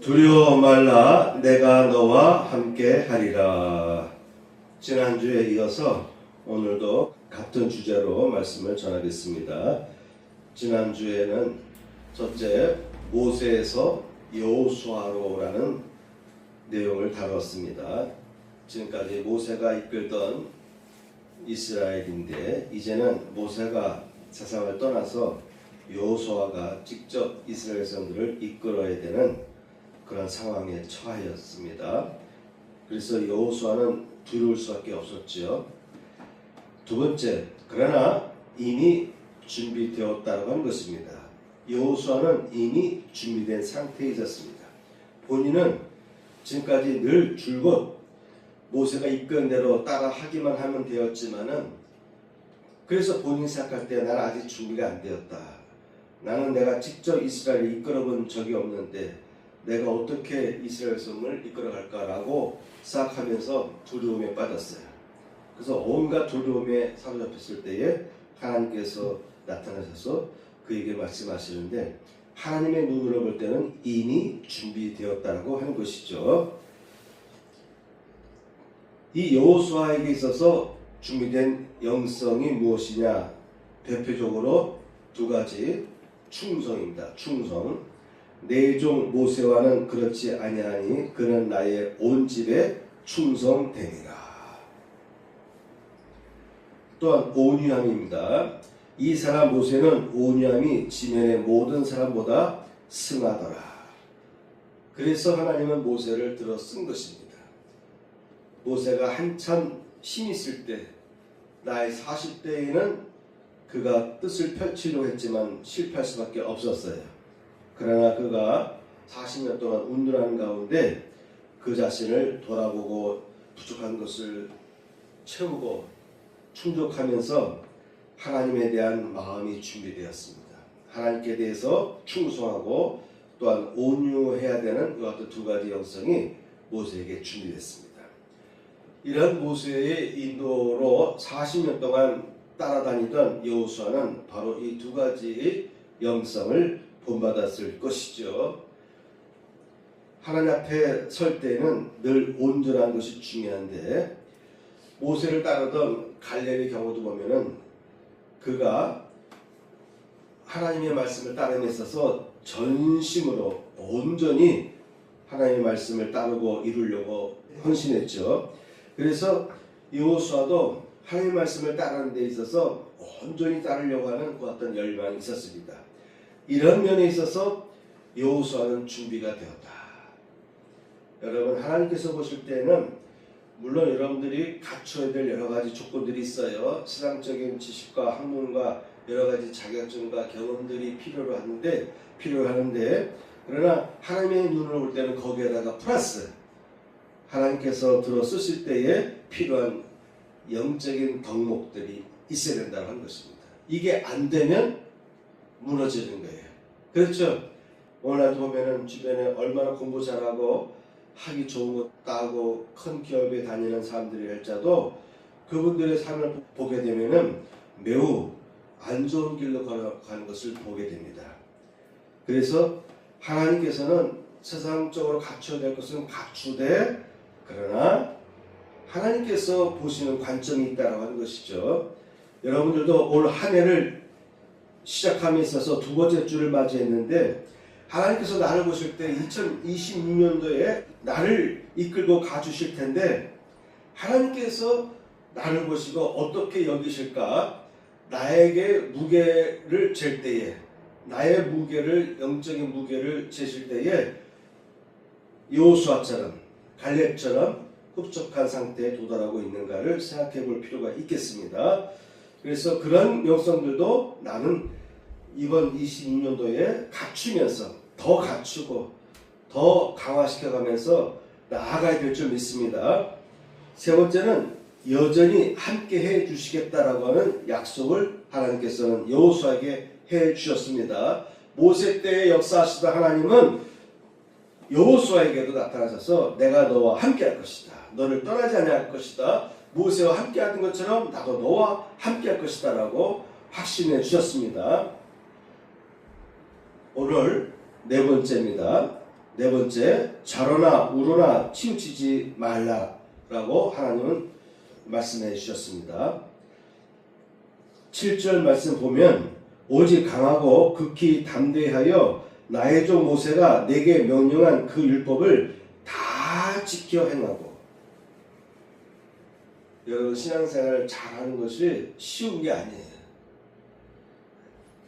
두려워 말라 내가 너와 함께 하리라. 지난주에 이어서 오늘도 같은 주제로 말씀을 전하겠습니다. 지난주에는 첫째 모세에서 여호수아로라는 내용을 다뤘습니다. 지금까지 모세가 이끌던 이스라엘인데 이제는 모세가 세상을 떠나서 여호수아가 직접 이스라엘 백성들을 이끌어야 되는 그런 상황에 처하였습니다. 그래서 여호수아는 두려울 수밖에 없었지요. 두 번째, 그러나 이미 준비되었다고 하는 것입니다. 여호수아는 이미 준비된 상태에 있었습니다. 본인은 지금까지 늘 줄곧 모세가 이끈 대로 따라 하기만 하면 되었지만은 그래서 본인이 생각할 때 나는 아직 준비가 안 되었다. 나는 내가 직접 이스라엘을 이끌어 본 적이 없는데 내가 어떻게 이스라엘 백성을 이끌어갈까라고 생각하면서 두려움에 빠졌어요. 그래서 온갖 두려움에 사로잡혔을 때에 하나님께서 나타나셔서 그에게 말씀하시는데 하나님의 눈으로 볼 때는 이미 준비되었다고 하는 것이죠. 이 여호수아에게 있어서 준비된 영성이 무엇이냐? 대표적으로 두 가지 충성입니다. 충성. 내 종 모세와는 그렇지 아니하니 그는 나의 온 집에 충성되니라. 또한 온유함입니다. 이 사람 모세는 온유함이 지면의 모든 사람보다 승하더라. 그래서 하나님은 모세를 들어 쓴 것입니다. 모세가 한참 힘이 있을 때 나이 40대에는 그가 뜻을 펼치려고 했지만 실패할 수밖에 없었어요. 그러나 그가 40년 동안 운동하는 가운데 그 자신을 돌아보고 부족한 것을 채우고 충족하면서 하나님에 대한 마음이 준비되었습니다. 하나님께 대해서 충성하고 또한 온유해야 되는 이와 같은 두 가지 영성이 모세에게 준비됐습니다. 이런 모세의 인도로 40년 동안 따라다니던 여호수아는 바로 이 두 가지의 영성을 본받았을 것이죠. 하나님 앞에 설 때는 늘 온전한 것이 중요한데 모세를 따르던 갈렙의 경우도 보면은 그가 하나님의 말씀을 따름에 있어서 전심으로 온전히 하나님의 말씀을 따르고 이루려고 헌신했죠. 그래서 여호수아도 하나님의 말씀을 따르는 데 있어서 온전히 따르려고 하는 그 어떤 열망이 있었습니다. 이런 면에 있어서 여호수아는 준비가 되었다. 여러분 하나님께서 보실 때는 물론 여러분들이 갖춰야 될 여러 가지 조건들이 있어요. 신앙적인 지식과 학문과 여러 가지 자격증과 경험들이 필요로 하는데 그러나 하나님의 눈으로 볼 때는 거기에다가 플러스 하나님께서 들어 쓰실 때에 필요한 영적인 덕목들이 있어야 된다고 하는 것입니다. 이게 안 되면 무너지는 거예요. 그렇죠? 오늘날도 보면은 주변에 얼마나 공부 잘하고 학위 좋은 거 따고 큰 기업에 다니는 사람들이 할지라도 그분들의 삶을 보게 되면은 매우 안 좋은 길로 걸어가는 것을 보게 됩니다. 그래서 하나님께서는 세상적으로 갖춰야 될 것은 갖추되 그러나 하나님께서 보시는 관점이 있다고 하는 것이죠. 여러분들도 올 한 해를 시작함에 있어서 두 번째 주를 맞이했는데 하나님께서 나를 보실 때 2026년도에 나를 이끌고 가주실 텐데 하나님께서 나를 보시고 어떻게 여기실까? 나에게 무게를 잴 때에 나의 무게를 영적인 무게를 재실 때에 여호수아처럼 갈렙처럼 흡족한 상태에 도달하고 있는가를 생각해 볼 필요가 있겠습니다. 그래서 그런 영성들도 나는 이번 26년도에 갖추면서 더 갖추고 더 강화시켜가면서 나아가야 될 줄 믿습니다. 세 번째는 여전히 함께 해 주시겠다라고 하는 약속을 하나님께서는 여호수아에게 해 주셨습니다. 모세 때에 역사하시던 하나님은 여호수아에게도 나타나셔서 내가 너와 함께 할 것이다. 너를 떠나지 아니할 것이다. 모세와 함께 하던 것처럼 나도 너와 함께 할 것이다 라고 확신해 주셨습니다. 오늘 네 번째입니다. 네 번째, 좌로나 우로나 치우치지 말라라고 하나님은 말씀해 주셨습니다. 7절 말씀 보면 오직 강하고 극히 담대하여 나의 종 모세가 내게 명령한 그 율법을 다 지켜 행하고. 여러분, 신앙생활을 잘하는 것이 쉬운 게 아니에요.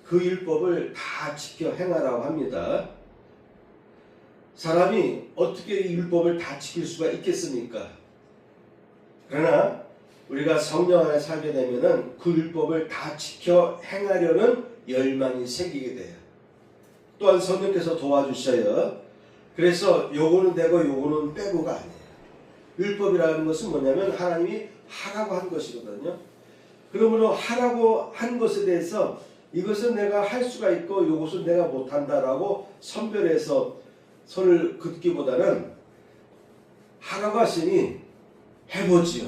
그 율법을 다 지켜 행하라고 합니다. 사람이 어떻게 이 율법을 다 지킬 수가 있겠습니까? 그러나 우리가 성령 안에 살게 되면은 그 율법을 다 지켜 행하려는 열망이 생기게 돼요. 또한 성령께서 도와주셔요. 그래서 요거는 되고 요거는 빼고가 아니에요. 율법이라는 것은 뭐냐면 하나님이 하라고 한 것이거든요. 그러므로 하라고 한 것에 대해서 이것은 내가 할 수가 있고 이것은 내가 못한다라고 선별해서 손을 긋기보다는 하라고 하시니 해보지요.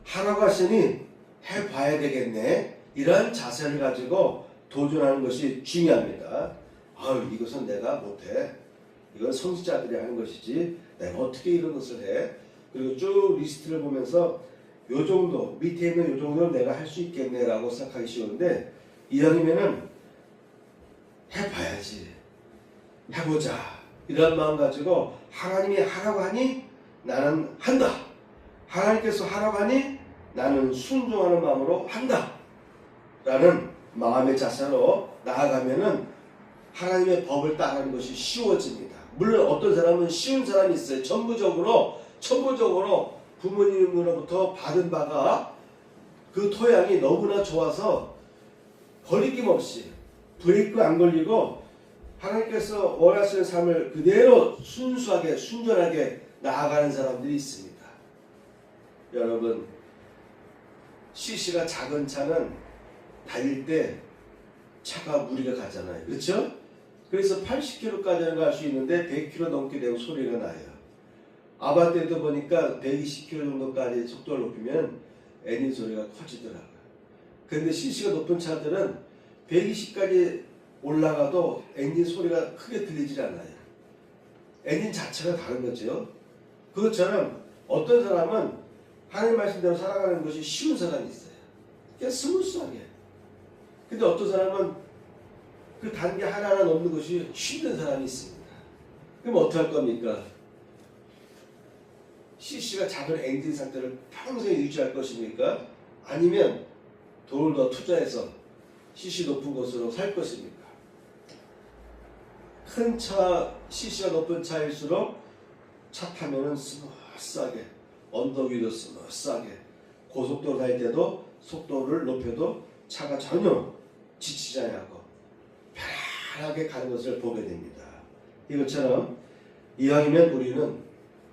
하라고 하시니 해봐야 되겠네. 이러한 자세를 가지고 도전하는 것이 중요합니다. 이것은 내가 못해. 이건 성직자들이 하는 것이지 내가 어떻게 이런 것을 해. 그리고 쭉 리스트를 보면서 요 정도, 밑에 있는 요 정도는 내가 할 수 있겠네 라고 생각하기 쉬운데, 이왕이면은 해봐야지, 해보자, 이런 마음 가지고 하나님이 하라고 하니 나는 한다, 하나님께서 하라고 하니 나는 순종하는 마음으로 한다 라는 마음의 자세로 나아가면은 하나님의 법을 따르는 것이 쉬워집니다. 물론 어떤 사람은 쉬운 사람이 있어요. 천부적으로 부모님으로부터 받은 바가 그 토양이 너무나 좋아서 거리낌 없이 브레이크 안 걸리고 하나님께서 원하시는 삶을 그대로 순수하게 순전하게 나아가는 사람들이 있습니다. 여러분, CC가 작은 차는 달릴 때 차가 무리가 가잖아요. 그렇죠? 그래서 80km까지는 갈 수 있는데 100km 넘게 되고 소리가 나요. 아반떼도 보니까 120km 정도까지 속도를 높이면 엔진 소리가 커지더라고요. 그런데 CC가 높은 차들은 120까지 올라가도 엔진 소리가 크게 들리질 않아요. 엔진 자체가 다른 거죠. 그것처럼 어떤 사람은 하나님 말씀대로 살아가는 것이 쉬운 사람이 있어요. 그냥 스무스하게. 근데 어떤 사람은 그 단계 하나하나 넘는 것이 힘든 사람이 있습니다. 그럼 어떻게 할 겁니까? CC가 작은 엔진 상태를 평생 유지할 것입니까? 아니면 돈을 더 투자해서 CC 높은 곳으로 살 것입니까? 큰 차, CC가 높은 차일수록 차 타면은 스무스하게, 언덕 위도 스무스하게, 고속도로 다닐 때도 속도를 높여도 차가 전혀 지치지 않고 편안하게 가는 것을 보게 됩니다. 이것처럼 이왕이면 우리는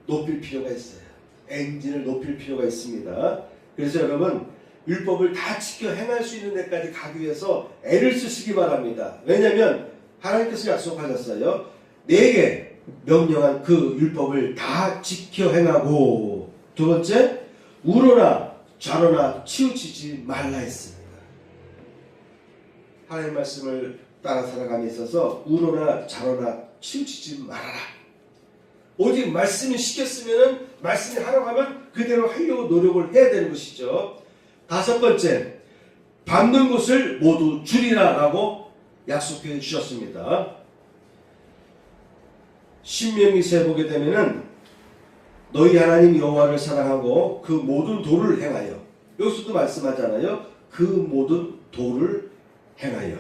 높일 필요가 있어요. 엔진을 높일 필요가 있습니다. 그래서 여러분, 율법을 다 지켜 행할 수 있는 데까지 가기 위해서 애를 쓰시기 바랍니다. 왜냐하면 하나님께서 약속하셨어요. 내게 명령한 그 율법을 다 지켜 행하고, 두 번째, 우로나 좌로나 치우치지 말라 했습니다. 하나님 말씀을 따라 살아감에 있어서 우로나 좌로나 치우치지 말아라. 오직 말씀이 시켰으면 말씀이 하라고 하면 그대로 하려고 노력을 해야 되는 것이죠. 다섯 번째, 밟는 것을 모두 줄이라 라고 약속해 주셨습니다. 신명기서에 보게 되면은 너희 하나님 여호와를 사랑하고 그 모든 도를 행하여, 여기서도 말씀하잖아요. 그 모든 도를 행하여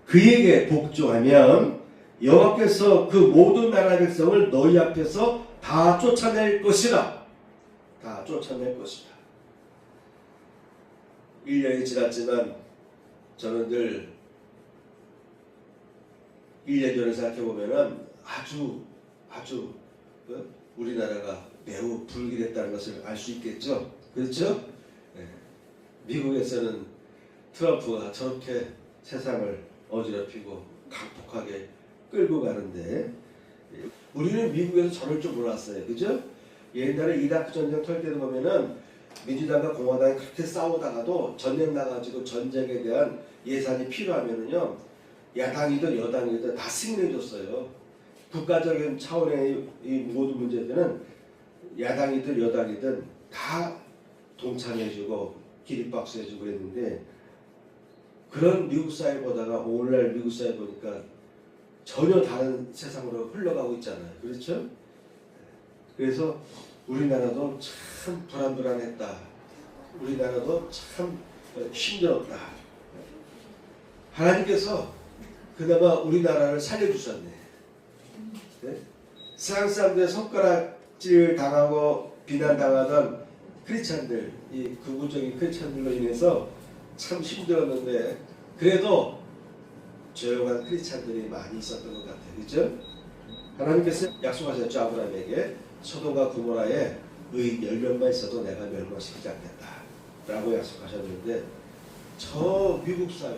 그에게 복종하면 여호와께서 그 모든 나라 백성을 너희 앞에서 다 쫓아낼 것이라. 다 쫓아낼 것이다. 1년이 지났지만 저는 늘 1년 전에 생각해보면 아주 우리나라가 매우 불길했다는 것을 알 수 있겠죠. 그렇죠? 네. 미국에서는 트럼프가 저렇게 세상을 어지럽히고 강폭하게 끌고 가는데 우리는 미국에서 저럴 줄 몰랐어요. 그죠? 옛날에 이라크 전쟁 털 때도 보면은 민주당과 공화당이 그렇게 싸우다가도 전쟁 나가지고 전쟁에 대한 예산이 필요하면은요, 야당이든 여당이든 다 승인해 줬어요. 국가적인 차원의 이 모든 문제들은 야당이든 여당이든 다 동참해주고 기립박수해주고 그랬는데, 그런 미국 사회 보다가 오늘날 미국 사회 보니까 전혀 다른 세상으로 흘러가고 있잖아요. 그렇죠? 그래서 우리나라도 참 불안불안했다. 우리나라도 참 힘들었다. 하나님께서 그나마 우리나라를 살려주셨네. 네? 세상 사람들의 손가락질 당하고 비난당하던 크리스찬들, 이 극우적인 크리스찬들로 인해서 참 힘들었는데, 그래도 조용한 크리스찬들이 많이 있었던 것 같아요. 그렇죠? 하나님께서 약속하셨죠. 아브라함에게 소돔과 고모라에 의인 10명만 있어도 내가 멸망시키지 않겠다 라고 약속하셨는데, 저 미국 사회,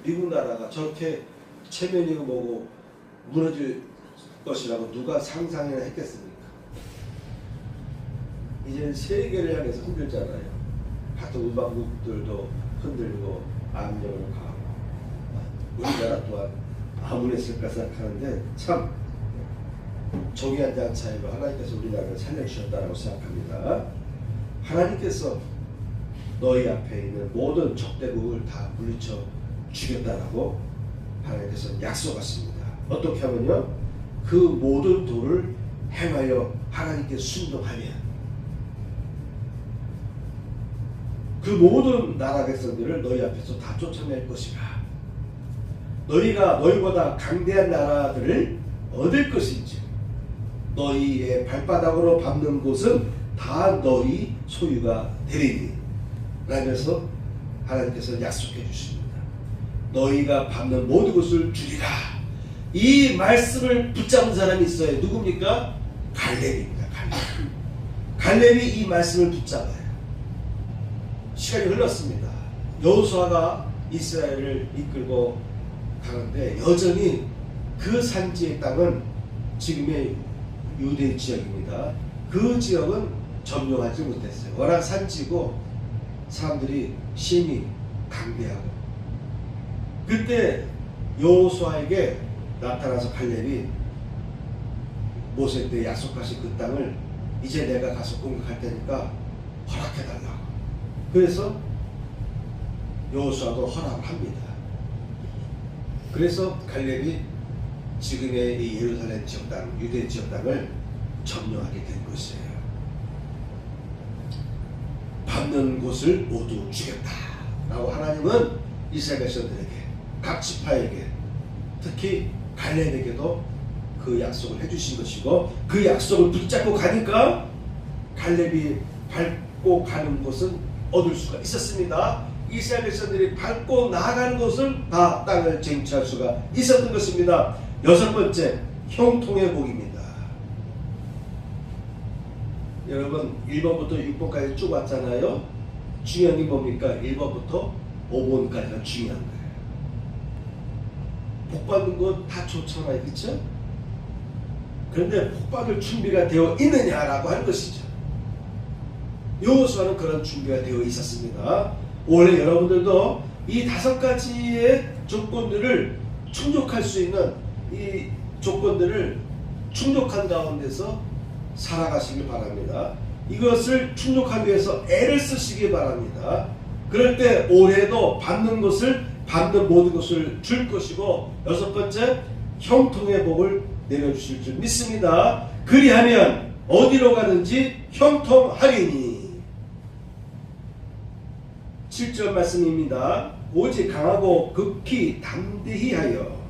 미국 나라가 저렇게 체면이고 뭐고 무너질 것이라고 누가 상상이나 했겠습니까? 이제는 세계를 향해서 흔들잖아요. 같은 우방국들도 흔들고 압력으로 가고, 우리나라 또한 아무랬을까 생각하는데, 참 종이 한 장 차이로 하나님께서 우리나라를 살려주셨다고 생각합니다. 하나님께서 너희 앞에 있는 모든 적대국을 다 물리쳐 주겠다라고 하나님께서 약속하십니다. 어떻게 하면요? 그 모든 도를 행하여 하나님께 순종하면 그 모든 나라 백성들을 너희 앞에서 다 쫓아낼 것이라. 너희가 너희보다 강대한 나라들을 얻을 것인지, 너희의 발바닥으로 밟는 곳은 다 너희 소유가 되리니 라면서 하나님께서 약속해 주십니다. 너희가 밟는 모든 것을 주리라. 이 말씀을 붙잡은 사람이 있어요. 누굽니까? 갈렙입니다. 갈렙이 이 말씀을 붙잡아요. 시간이 흘렀습니다. 여호수아가 이스라엘을 이끌고 가는데, 여전히 그 산지의 땅은 지금의 유대 지역입니다. 그 지역은 점령하지 못했어요. 워낙 산지고 사람들이 심히 강대하고. 그때 여호수아에게 나타나서 갈렙이 모세 때 약속하신 그 땅을 이제 내가 가서 공격할 테니까 허락해달라고. 그래서 여호수아도 허락을 합니다. 그래서 갈렙이 지금의 이 예루살렘 지역 땅, 유대 지역 땅을 점령하게 된 것이에요. 밟는 곳을 모두 주겠다라고 하나님은 이스라엘 백성들에게, 각 지파에게, 특히 갈렙에게도 그 약속을 해주신 것이고, 그 약속을 붙잡고 가니까 갈렙이 밟고 가는 곳은 얻을 수가 있었습니다. 이스라엘 백성들이 밟고 나아가는 곳을 다 땅을 쟁취할 수가 있었던 것입니다. 6번째, 형통의 복입니다. 여러분 1번부터 6번까지 쭉 왔잖아요. 중요한 게 뭡니까? 1번부터 5번까지가 중요한 거예요. 복 받는 건 다 좋잖아요. 그렇죠? 그런데 복 받을 준비가 되어 있느냐라고 하는 것이죠. 여호수아는 그런 준비가 되어 있었습니다. 올해 여러분들도 이 5가지의 조건들을 충족할 수 있는 이 조건들을 충족한 가운데서 살아가시길 바랍니다. 이것을 충족하기 위해서 애를 쓰시기 바랍니다. 그럴 때 올해도 받는 것을, 받는 모든 것을 줄 것이고, 6번째, 형통의 복을 내려주실 줄 믿습니다. 그리하면 어디로 가든지 형통하리니. 7절 말씀입니다. 오직 강하고 극히 담대히 하여.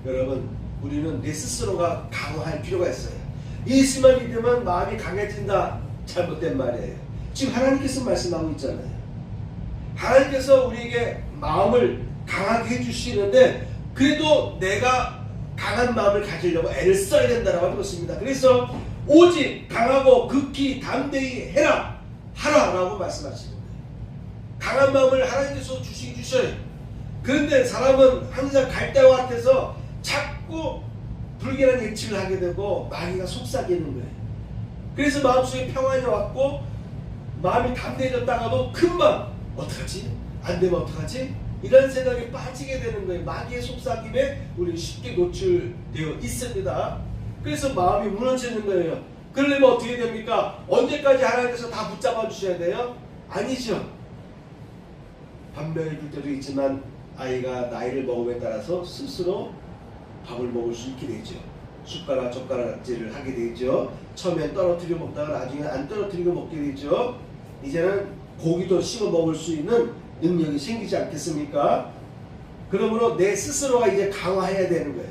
여러분, 우리는 내 스스로가 강화할 필요가 있어요. 예수만 믿으면 마음이 강해진다. 잘못된 말이에요. 지금 하나님께서 말씀하고 있잖아요. 하나님께서 우리에게 마음을 강하게 해주시는데, 그래도 내가 강한 마음을 가지려고 애를 써야 된다고 하는 것입니다. 그래서 오직 강하고 극히 담대히 해라, 하라라고 말씀하시는 거예요. 강한 마음을 하나님께서 주시긴 주셔요. 그런데 사람은 항상 갈대와 같아서 자꾸 불길한 예측을 하게 되고 마귀가 속삭이는 거예요. 그래서 마음속에 평안이 왔고 마음이 담대해졌다가도 금방 어떡하지? 안 되면 어떡하지? 이런 생각에 빠지게 되는 거예요. 마귀의 속삭임에 우리는 쉽게 노출되어 있습니다. 그래서 마음이 무너지는 거예요. 그러려면 어떻게 됩니까? 언제까지 하나님께서 다 붙잡아 주셔야 돼요? 아니죠. 반면에 줄 때도 있지만 아이가 나이를 먹음에 따라서 스스로 밥을 먹을 수 있게 되죠. 숟가락 젓가락질을 하게 되죠. 처음엔 떨어뜨려 먹다가 나중에 안 떨어뜨리고 먹게 되죠. 이제는 고기도 씹어 먹을 수 있는 능력이 생기지 않겠습니까? 그러므로 내 스스로가 이제 강화해야 되는 거예요.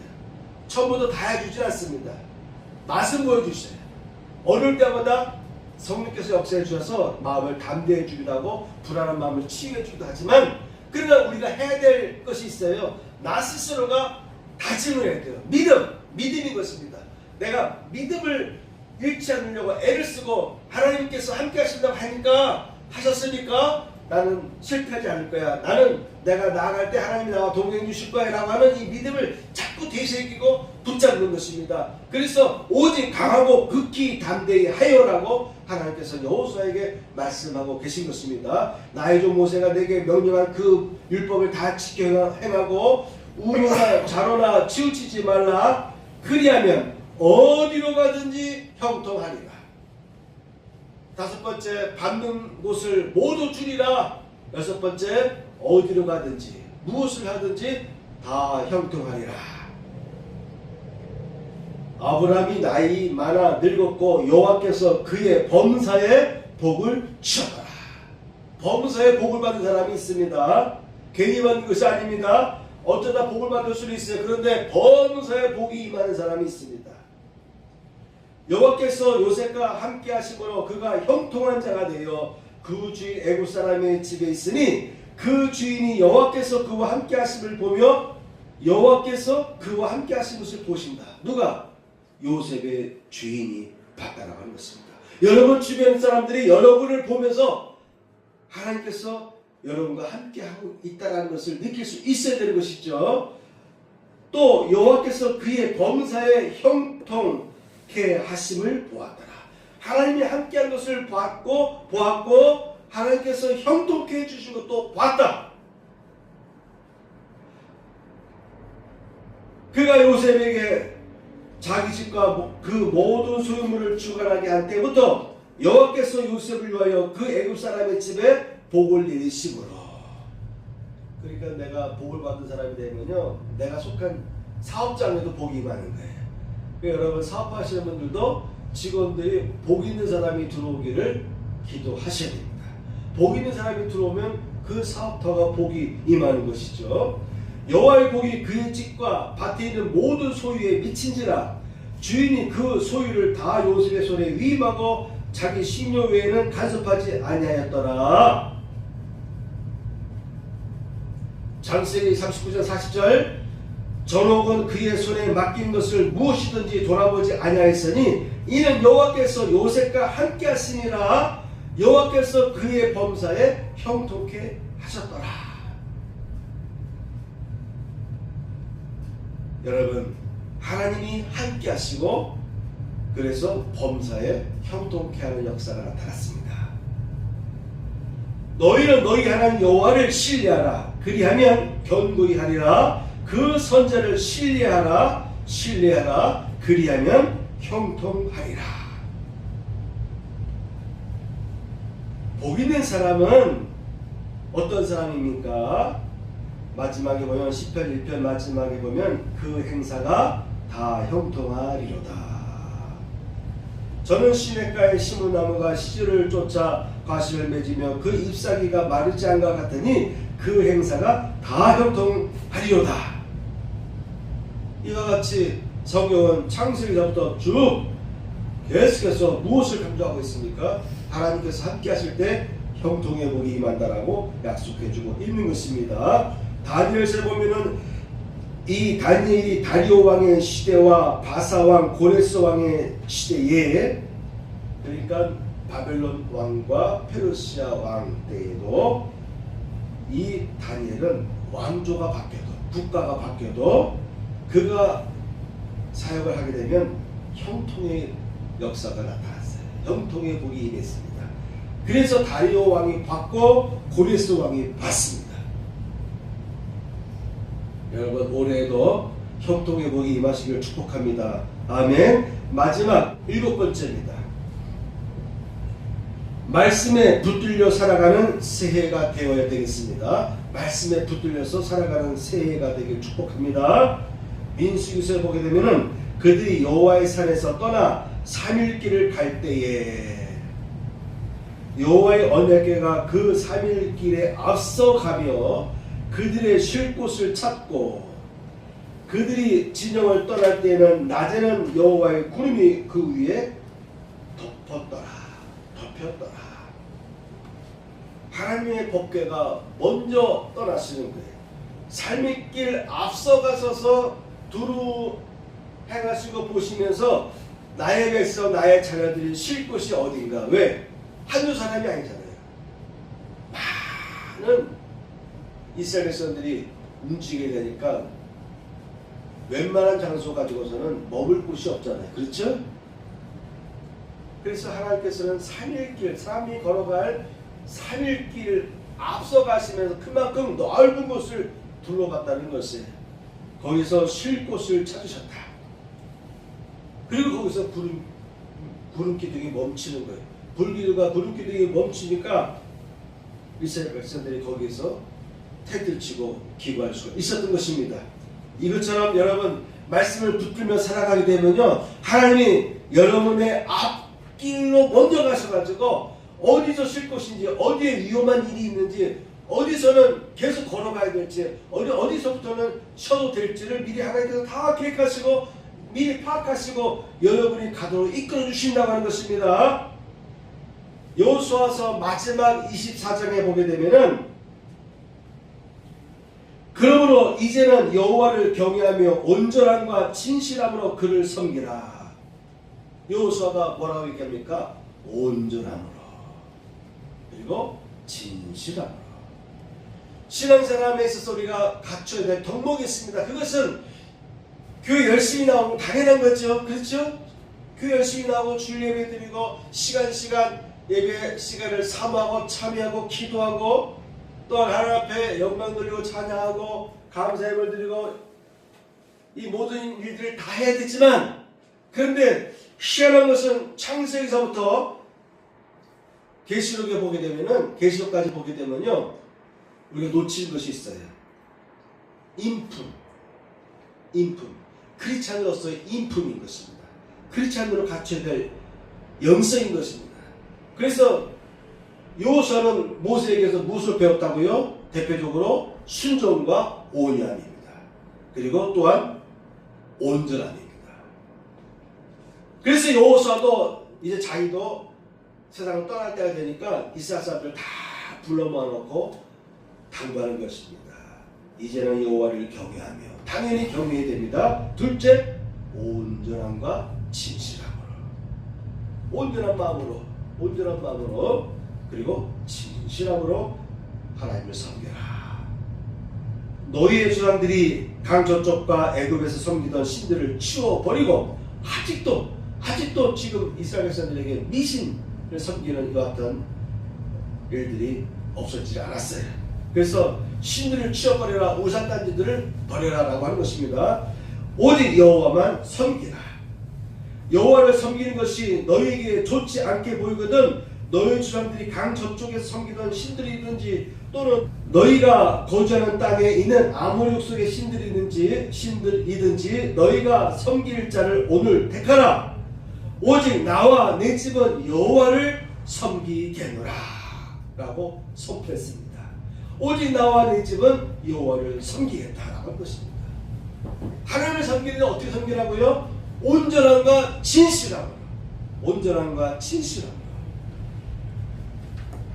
처음부터 다 해주진 않습니다. 맛은 보여주셔요. 어릴 때마다 성령께서 역사해 주셔서 마음을 담대해 주기도 하고 불안한 마음을 치유해 주기도 하지만, 그러나 우리가 해야 될 것이 있어요. 나 스스로가 다짐을 해야 돼요. 믿음인 것입니다. 내가 믿음을 잃지 않으려고 애를 쓰고 하나님께서 함께 하신다고 하셨으니까 나는 실패하지 않을 거야. 나는 내가 나아갈 때 하나님이 나와 동행해 주실 거야 라고 하는 이 믿음을 자꾸 되새기고 붙잡는 것입니다. 그래서 오직 강하고 극히 담대히 하여라고 하나님께서 여호수아에게 말씀하고 계신 것입니다. 나의 종 모세가 내게 명령한 그 율법을 다 지켜 행하고 우로나 좌로나 치우치지 말라. 그리하면 어디로 가든지 형통하리라. 다섯 번째, 받는 곳을 모두 주리라. 여섯 번째, 어디로 가든지 무엇을 하든지 다 형통하리라. 아브라함이 나이 많아 늙었고 여호와께서 그의 범사에 복을 주셨더라. 범사에 복을 받은 사람이 있습니다. 괜히 받는 것이 아닙니다. 어쩌다 복을 받을 수도 있어요. 그런데 범사에 복이 임하는 사람이 있습니다. 여호와께서 요셉과 함께 하심으로 그가 형통한 자가 되어 그 주인 애굽 사람의 집에 있으니 그 주인이 여호와께서 그와 함께 하심을 보며 여호와께서 그와 함께 하신 것을 보신다. 누가? 요셉의 주인이 봤다라고 하는 것입니다. 여러분 주변 사람들이 여러분을 보면서 하나님께서 여러분과 함께하고 있다는 것을 느낄 수 있어야 되는 것이죠. 또 여호와께서 그의 범사에 형통케 하심을 보았더라. 하나님이 함께한 것을 보았고 하나님께서 형통케 해주신 것도 봤다. 그가 요셉에게 자기 집과 그 모든 소유물을 주관하게 한 때부터 여호와께서 요셉을 위하여 그 애굽 사람의 집에 복을 내리심으로. 그러니까 내가 복을 받은 사람이 되면요, 내가 속한 사업장에도 복이 임하는 거예요. 그러니까 여러분 사업하시는 분들도 직원들이 복 있는 사람이 들어오기를 기도하셔야 됩니다. 복 있는 사람이 들어오면 그 사업터가 복이 임하는 것이죠. 여호와의 복이 그의 집과 밭에 있는 모든 소유에 미친지라. 주인이 그 소유를 다 요셉의 손에 위임하고 자기 신료 외에는 간섭하지 아니하였더라. 창세기 39장 40절, 전옥은 그의 손에 맡긴 것을 무엇이든지 돌아보지 아니하였으니 이는 여호와께서 요셉과 함께 하시니라. 여호와께서 그의 범사에 형통케 하셨더라. 여러분, 하나님이 함께 하시고 그래서 범사에 형통케 하는 역사가 나타났습니다. 너희는 너희 하나님 여호와를 신뢰하라. 그리하면 견고히 하리라. 그 선자를 신뢰하라. 그리하면 형통하리라. 복 있는 사람은 어떤 사람입니까? 마지막에 보면 10편 1편 마지막에 보면 그 행사가 다 형통하리로다. 저는 시냇가에 심은 나무가 시절을 쫓아 과실을 맺으며 그 잎사귀가 마르지 않은 것 같으니 그 행사가 다 형통하리로다. 이와 같이 성경은 창세기부터 쭉 계속해서 무엇을 강조하고 있습니까? 하나님께서 함께 하실 때 형통의 복이 임한다라고 약속해주고 있는 것입니다. 다니엘서에 보면은 이 다니엘이 다리오 왕의 시대와 바사 왕, 고레스 왕의 시대에, 그러니까 바벨론 왕과 페르시아 왕 때에도 이 다니엘은 왕조가 바뀌어도, 국가가 바뀌어도 그가 사역을 하게 되면 형통의 역사가 나타났어요. 형통의 복이 임했습니다. 그래서 다리오 왕이 받고 고레스 왕이 받습니다. 여러분 올해에도 형통의 복이 임하시길 축복합니다. 아멘. 마지막 7번째입니다. 말씀에 붙들려 살아가는 새해가 되어야 되겠습니다. 말씀에 붙들려서 살아가는 새해가 되길 축복합니다. 민수기서에 보게 되면은 그들이 여호와의 산에서 떠나 3일 길을 갈 때에 여호와의 언약궤가 그 3일 길에 앞서가며 그들의 쉴 곳을 찾고 그들이 진영을 떠날 때에는 낮에는 여호와의 구름이 그 위에 덮었더라. 하나님의 법궤가 먼저 떠나시는 거예요. 삶의 길 앞서가서서 두루 행하시고 보시면서 나의 백성 나의 자녀들이 쉴 곳이 어딘가. 왜? 한두 사람이 아니잖아요. 많은 이스라엘 백성들이 움직이게 되니까 웬만한 장소 가지고서는 머물 곳이 없잖아요. 그렇죠? 그래서 하나님께서는 3일 길, 사람이 걸어갈 3일 길을 앞서 가시면서 그만큼 넓은 곳을 둘러봤다는 것이에요. 거기서 쉴 곳을 찾으셨다. 그리고 거기서 구름 기둥이 멈추는 거예요. 불기둥과 구름 기둥이 멈추니까 이스라엘 백성들이 거기서 텐트를 치고 기도할 수가 있었던 것입니다. 이것처럼 여러분 말씀을 붙들며 살아가게 되면요, 하나님이 여러분의 앞길로 먼저 가셔가지고 어디서 쉴 곳인지, 어디에 위험한 일이 있는지, 어디서는 계속 걸어가야 될지, 어디서부터는 쉬어도 될지를 미리 하나님께서 다 계획하시고 미리 파악하시고 여러분이 가도록 이끌어 주신다고 하는 것입니다. 여호수아서 마지막 24장에 보게 되면은 그러므로 이제는 여호와를 경외하며 온전함과 진실함으로 그를 섬기라. 여호수아가 뭐라고 얘기합니까? 온전함으로 그리고 진실함으로. 신앙생활에 있어서 우리가 갖춰야 될 덕목이 있습니다. 그것은 교회 열심히 나오면 당연한 거죠. 그렇죠? 교회 열심히 나오고 주일 예배 드리고 시간 예배 시간을 사모하고 참여하고 기도하고 또 하나님 앞에 영광 돌리고 찬양하고 감사 예배를 드리고 이 모든 일들을 다 해야 되지만, 그런데 희한한 것은 창세기서부터 계시록에 보게 되면은, 계시록까지 보게 되면요, 우리가 놓칠 것이 있어요. 인품. 크리스찬으로서의 인품인 것입니다. 크리스찬으로 갖춰야 될 영성인 것입니다. 그래서 여호수아는 모세에게서 무엇을 배웠다고요? 대표적으로 순종과 온유함입니다. 그리고 또한 온전함입니다. 그래서 여호수아도 이제 자기도 세상을 떠날 때가 되니까 이스라엘 사람들을 다 불러 모아놓고 당부하는 것입니다. 이제는 여호와를 경외하며, 당연히 경외해야 됩니다. 둘째, 온전함과 진실함으로. 온전한 마음으로 그리고 진실함으로 하나님을 섬겨라. 너희의 조상들이 강 저쪽과 애굽에서 섬기던 신들을 치워버리고 아직도 지금 이스라엘 백성들에게 미신을 섬기는 이와 같은 일들이 없어지지 않았어요. 그래서 신들을 치워버려라, 우상단지들을 버려라라고 하는 것입니다. 오직 여호와만 섬기라. 여호와를 섬기는 것이 너희에게 좋지 않게 보이거든 너희 조상들이 강 저쪽에서 섬기던 신들이든지 또는 너희가 거주하는 땅에 있는 아모리 속의 신들이든지 너희가 섬길 자를 오늘 택하라. 오직 나와 내 집은 여호와를 섬기겠노라 라고 선포했습니다. 오직 나와 내 집은 여호와를 섬기겠다라고 한 것입니다. 하나님을 섬기는데 어떻게 섬기라고요? 온전함과 진실함으로.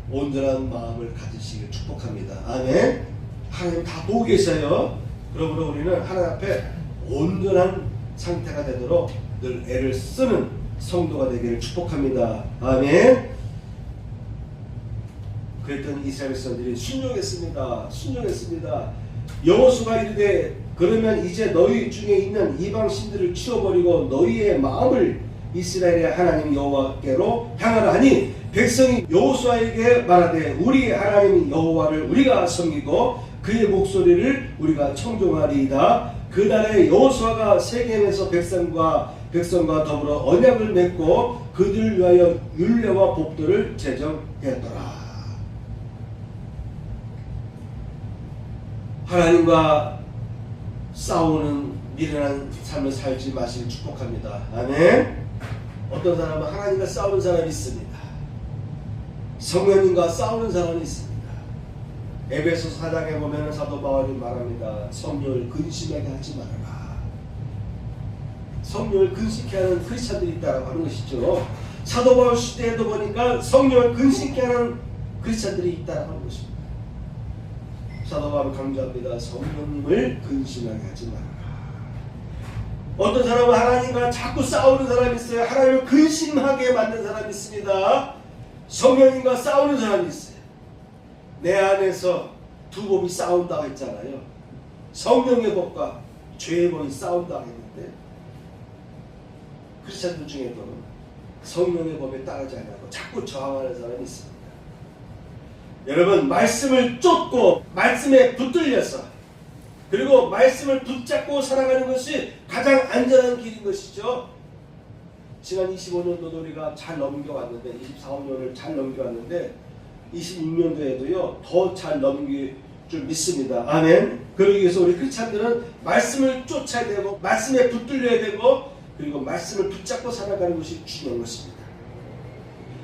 온전한 마음을 가지시길 축복합니다. 아멘. 하나님 다 보고 계셔요. 그러므로 우리는 하나님 앞에 온전한 상태가 되도록 늘 애를 쓰는 성도가 되기를 축복합니다. 아멘. 그랬더니 이스라엘 백성들이 순종했습니다. 여호수아가 이르되 그러면 이제 너희 중에 있는 이방 신들을 치워버리고 너희의 마음을 이스라엘의 하나님 여호와께로 향하라 하니 백성이 여호수아에게 말하되 우리 하나님 여호와를 우리가 섬기고 그의 목소리를 우리가 청종하리이다. 그날에 여호수아가 세겜에서 백성과 백성과 더불어 언약을 맺고 그들을 위하여 율례와 법도를 제정했더라. 하나님과 싸우는 미련한 삶을 살지 마시길 축복합니다. 아멘. 어떤 사람은 하나님과 싸우는 사람이 있습니다. 성령님과 싸우는 사람이 있습니다. 에베소 4장에 보면 사도 바울이 말합니다. 성령을 근심하게 하지 말아라. 성령을 근심케 하는 크리스찬들이 있다고 하는 것이죠. 사도 바울 시대에도 보니까 성령을 근심케 하는 크리스찬들이 있다고 하는 것입니다. 사도 바울은 강조합니다. 성령님을 근심하게 하지 말아라. 어떤 사람은 하나님과 자꾸 싸우는 사람이 있어요. 하나님을 근심하게 만든 사람이 있습니다. 성령님과 싸우는 사람이 있어요. 내 안에서 두 법이 싸운다고 했잖아요. 성령의 법과 죄의 법이 싸운다고 했는데 크리스찬들 중에도 성령의 법에 따르지 않고 자꾸 저항하는 사람이 있습니다. 여러분, 말씀을 쫓고 말씀에 붙들려서 그리고 말씀을 붙잡고 살아가는 것이 가장 안전한 길인 것이죠. 지난 25년도도 우리가 잘 넘겨왔는데 24년을 잘 넘겨왔는데 26년도에도요 더 잘 넘길 줄 믿습니다. 아멘. 그러기 위해서 우리 크리스찬들은 말씀을 쫓아야 되고 말씀에 붙들려야 되고 그리고 말씀을 붙잡고 살아가는 것이 중요한 것입니다.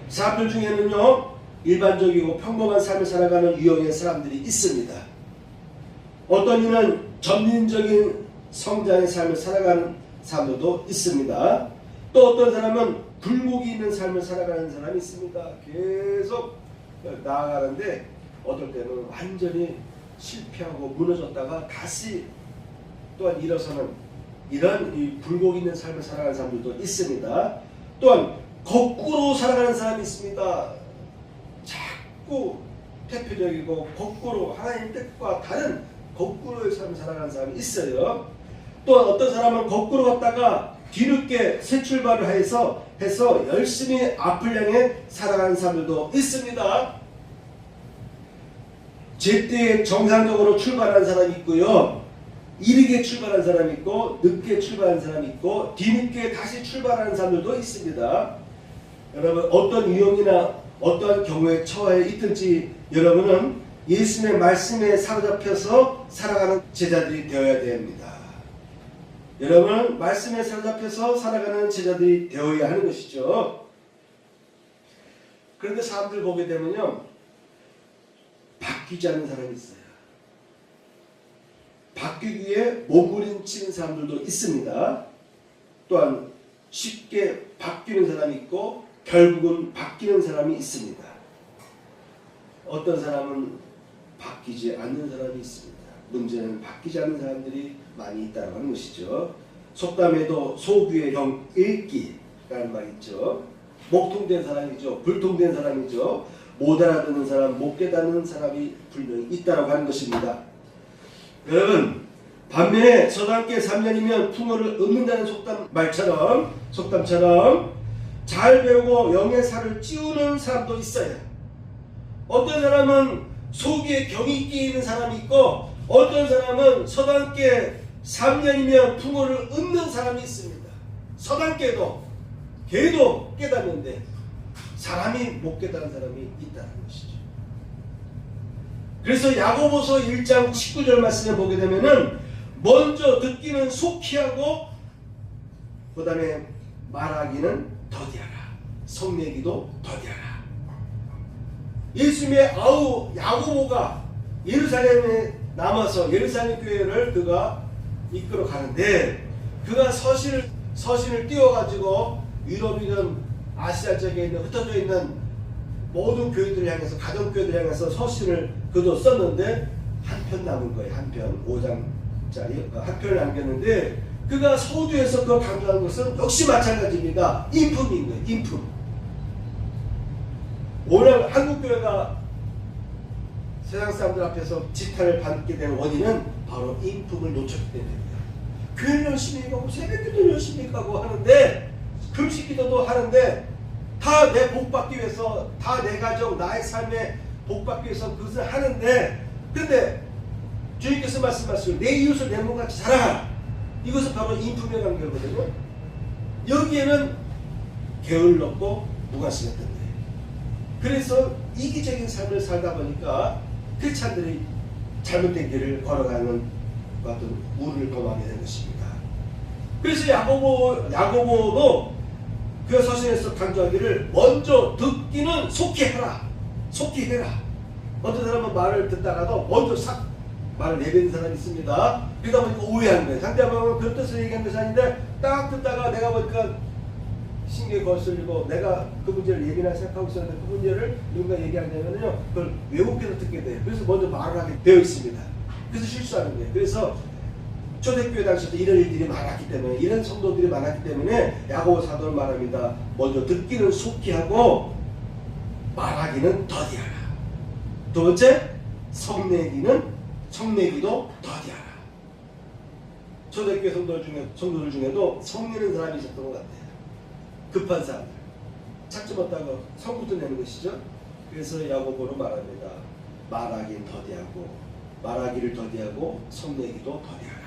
사람들 중에는요 일반적이고 평범한 삶을 살아가는 유형의 사람들이 있습니다. 어떤 이는 점진적인 성장의 삶을 살아가는 사람들도 있습니다. 또 어떤 사람은 굴곡이 있는 삶을 살아가는 사람이 있습니다. 계속 나아가는데 어떨 때는 완전히 실패하고 무너졌다가 다시 또한 일어서는 이런 이 굴곡 있는 삶을 살아가는 사람들도 있습니다. 또한 거꾸로 살아가는 사람이 있습니다. 자꾸 대표적이고 거꾸로 하나님 뜻과 다른 거꾸로의 삶을 살아가는 사람이 있어요. 또한 어떤 사람은 거꾸로 갔다가 뒤늦게 새 출발을 해서 열심히 앞을 향해 살아가는 사람들도 있습니다. 제때에 정상적으로 출발하는 사람이 있고요. 이르게 출발하는 사람이 있고 늦게 출발하는 사람이 있고 뒤늦게 다시 출발하는 사람들도 있습니다. 여러분 어떤 유형이나 어떠한 경우에 처해 있든지 여러분은 예수님의 말씀에 사로잡혀서 살아가는 제자들이 되어야 됩니다. 여러분은 말씀에 사로잡혀서 살아가는 제자들이 되어야 하는 것이죠. 그런데 사람들 보게 되면요 바뀌지 않는 사람이 있어요. 바뀌기 위해 몸부림치는 사람들도 있습니다. 또한 쉽게 바뀌는 사람이 있고 결국은 바뀌는 사람이 있습니다. 어떤 사람은 바뀌지 않는 사람이 있습니다. 문제는 바뀌지 않는 사람들이 많이 있다는 하는 것이죠. 속담에도 소귀의 형 읽기라는 말이 있죠. 목통된 사람이죠. 불통된 사람이죠. 못 알아듣는 사람, 못 깨닫는 사람이 분명히 있다고 하는 것입니다. 여러분 반면에 서당께 3년이면 풍어를 얻는다는 속담처럼 잘 배우고 영의 살을 찌우는 사람도 있어요. 어떤 사람은 소기에 경이 있게 있는 사람이 있고 어떤 사람은 서당께 3년이면 풍어를 얻는 사람이 있습니다. 서당께도 걔도 깨닫는데 사람이 못 깨닫는 사람이 있다는 것이죠. 그래서 야고보서 1장 19절 말씀에 보게 되면은 먼저 듣기는 속히 하고 그 다음에 말하기는 더디하라. 성내기도 더디하라. 예수님의 야고보가 예루살렘에 남아서 예루살렘 교회를 그가 이끌어 가는데 그가 서신을 띄워가지고 유럽이든 아시아 쪽에 있는 흩어져 있는 모든 교회들을 향해서 가정교회들을 향해서 서신을 그도 썼는데 한 편 남은 거예요. 한 편 5장짜리 한 편을 남겼는데 그가 서두에서 그걸 강조하는 것은 역시 마찬가지입니다. 인품인 거예요. 인품. 오늘 한국교회가 세상 사람들 앞에서 지탄을 받게 되는 원인은 바로 인품을 놓쳤기 때문입니다. 교회를 열심히 가고 새벽기도 열심히 가고 하는데 금식기도도 하는데 다 내 복받기 위해서 다 내 가정 나의 삶에 복받기 위해서 그것을 하는데 근데 주님께서 말씀하시고 내 이웃을 내 몸같이 사랑하라. 이것은 바로 인품의 관계거든요. 여기에는 게을렀고 무관심했던 거예요. 그래서 이기적인 삶을 살다 보니까 크리스찬들이 잘못된 길을 걸어가는 어떤 우를 범하게 된 것입니다. 그래서 야고보도 그 서신에서 강조하기를 먼저 듣기는 속히 해라. 속히 해라. 어떤 사람은 말을 듣다가도 먼저 싹 말을 내뱉는 사람이 있습니다. 그러다 보니까 오해하는 거예요. 상대방은 그런 뜻을 얘기한 것이 아닌데 딱 듣다가 내가 보니까 신경이 거슬리고 내가 그 문제를 예민하게 생각하고 있었는데 그 문제를 누군가 얘기하냐면요 그걸 왜곡해서 듣게 돼요. 그래서 먼저 말을 하게 되어 있습니다. 그래서 실수하는 거예요. 그래서 초대교회 당시에도 이런 일들이 많았기 때문에 이런 성도들이 많았기 때문에 야고보 사도는 말합니다. 먼저 듣기는 속히 하고 말하기는 더디하라. 두 번째 성내기도 더디하라. 초대교회 성도들 중에도 성내는 사람이 있었던 것 같아요. 급한 사람들 찾지 못하고 성부터 내는 것이죠. 그래서 야고보는 말합니다. 말하기를 더디하고 성내기도 더디하라.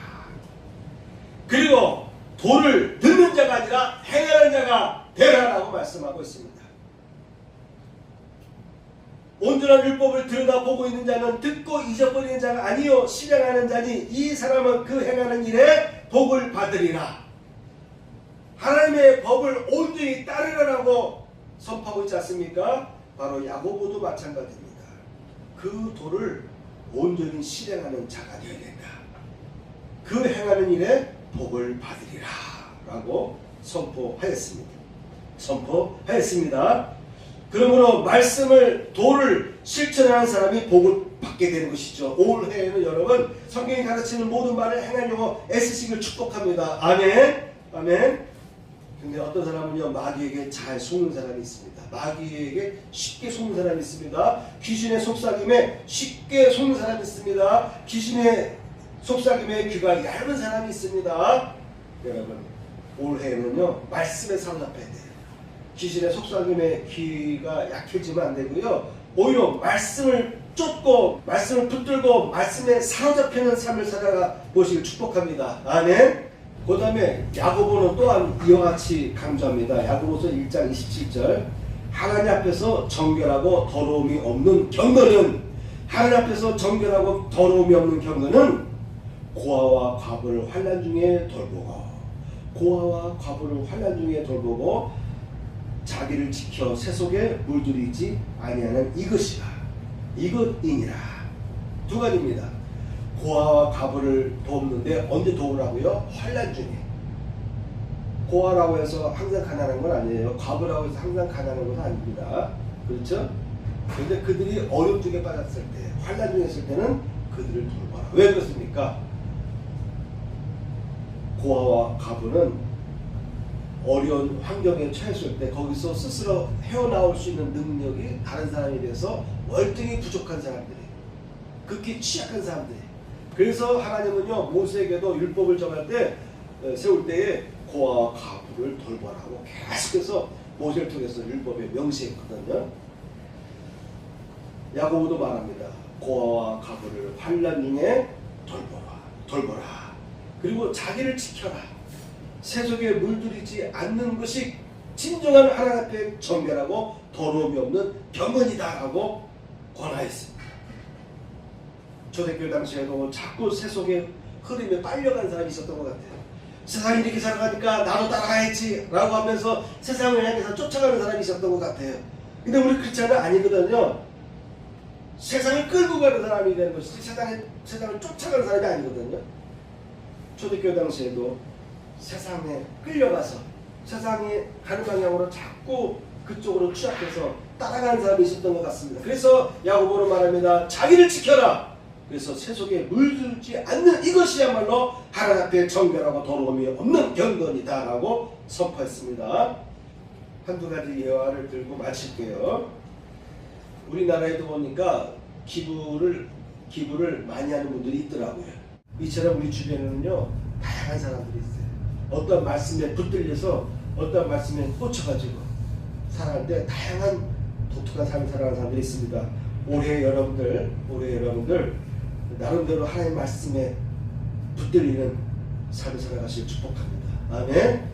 그리고 도를 듣는 자가 아니라 행하는 자가 되라라고 말씀하고 있습니다. 온전한 율법을 들여다보고 있는 자는 듣고 잊어버리는 자가 아니요 실행하는 자니 이 사람은 그 행하는 일에 복을 받으리라. 하나님의 법을 온전히 따르라고 선포하고 있지 않습니까? 바로 야고보도 마찬가지입니다. 그 도를 온전히 실행하는 자가 되어야 된다. 그 행하는 일에 복을 받으리라 라고 선포하였습니다. 그러므로 말씀을 도를 실천하는 사람이 복을 받게 되는 것이죠. 올해에는 여러분 성경이 가르치는 모든 말을 행하려고 애쓰시길 축복합니다. 아멘. 근데 어떤 사람은요 마귀에게 잘 속는 사람이 있습니다. 마귀에게 쉽게 속는 사람이 있습니다. 귀신의 속삭임에 쉽게 속는 사람이 있습니다. 귀신의 속삭임에 귀가 얇은 사람이 있습니다. 여러분 올해는요 말씀에 사로잡혀야 돼요. 귀신의 속삭임에 귀가 약해지면 안 되고요. 오히려 말씀을 쫓고 말씀을 붙들고 말씀에 사로잡히는 삶을 살아가 보시길 축복합니다. 아멘. 그 다음에 야고보는 또한 이와 같이 강조합니다. 야고보서 1장 27절 하나님 앞에서 정결하고 더러움이 없는 경건은 고아와 과부를 환난 중에 돌보고 자기를 지켜 세속에 물들이지 아니하는 이것이니라. 두 가지입니다. 고아와 과부를 돕는데 언제 도우라고요? 환난 중에. 고아라고 해서 항상 가난한 건 아니에요. 과부라고 해서 항상 가난한 건 아닙니다. 그렇죠? 그런데 그들이 어려움 중에 빠졌을 때, 환난 중에 있을 때는 그들을 돌봐라. 왜 그렇습니까? 고아와 과부는 어려운 환경에 처했을 때 거기서 스스로 헤어나올 수 있는 능력이 다른 사람에 비해서 월등히 부족한 사람들이, 극히 취약한 사람들이. 그래서 하나님은요 모세에게도 율법을 정할 때 세울 때에 고아와 과부를 돌보라고 계속해서 모세를 통해서 율법에 명시했거든요. 야고보도 말합니다. 고아와 과부를 환난 중에 돌보라. 그리고 자기를 지켜라. 세속에 물들이지 않는 것이 진정한 하나님 앞에 정결하고 더러움이 없는 경건이다 라고 권하였습니다. 초대교회 당시에도 자꾸 세속의 흐름에 빨려간 사람이 있었던 것 같아요. 세상이 이렇게 살아가니까 나도 따라가야지 라고 하면서 세상을 향해서 쫓아가는 사람이 있었던 것 같아요. 근데 우리 크리스찬은 아니거든요. 세상을 끌고 가는 사람이 되는 것이지 세상을 쫓아가는 사람이 아니거든요. 초대교회 당시에도 세상에 끌려가서 세상이 가는 방향으로 자꾸 그쪽으로 추락해서 따라가는 사람이 있었던 것 같습니다. 그래서 야고보는 말합니다. 자기를 지켜라. 그래서 세속에 물들지 않는 이것이야말로 하나님 앞에 정결하고 더러움이 없는 경건이다 라고 선포했습니다. 한두 가지 예화를 들고 마칠게요. 우리나라에도 보니까 기부를 많이 하는 분들이 있더라고요. 이처럼 우리 주변에는요 다양한 사람들이 있어요. 어떤 말씀에 붙들려서 어떤 말씀에 꽂혀가지고 살아가는데 다양한 독특한 삶을 살아가는 사람들이 있습니다. 올해 여러분들 나름대로 하나님의 말씀에 붙들리는 삶을 살아가시길 축복합니다. 아멘.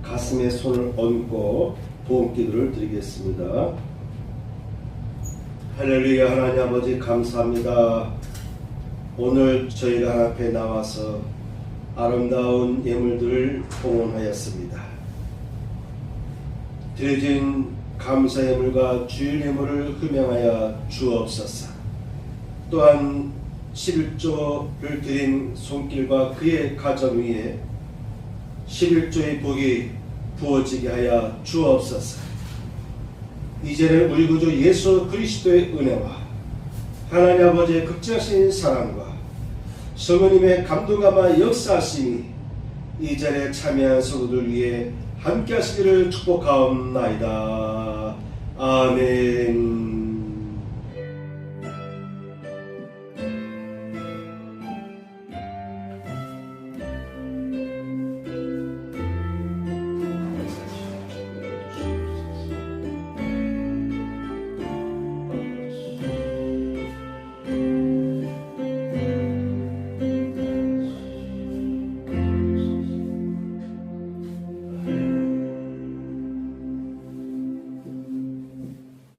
가슴에 손을 얹고 도움기도를 드리겠습니다. 할렐루야. 하나님 아버지 감사합니다. 오늘 저희가 하나님 앞에 나와서 아름다운 예물들을 봉헌하였습니다. 드려진 감사 예물과 주일 예물을 흠양하여 주옵소서. 또한 11조를 드린 손길과 그의 가정 위에 11조의 복이 부어지게 하여 주옵소서. 이제는 우리 구주 예수 그리스도의 은혜와 하나님 아버지의 극진하신 사랑과 성령님의 감동감화 역사하심이 이 자리에 참여한 성도들 위해 함께 하시기를 축복하옵나이다. 아멘.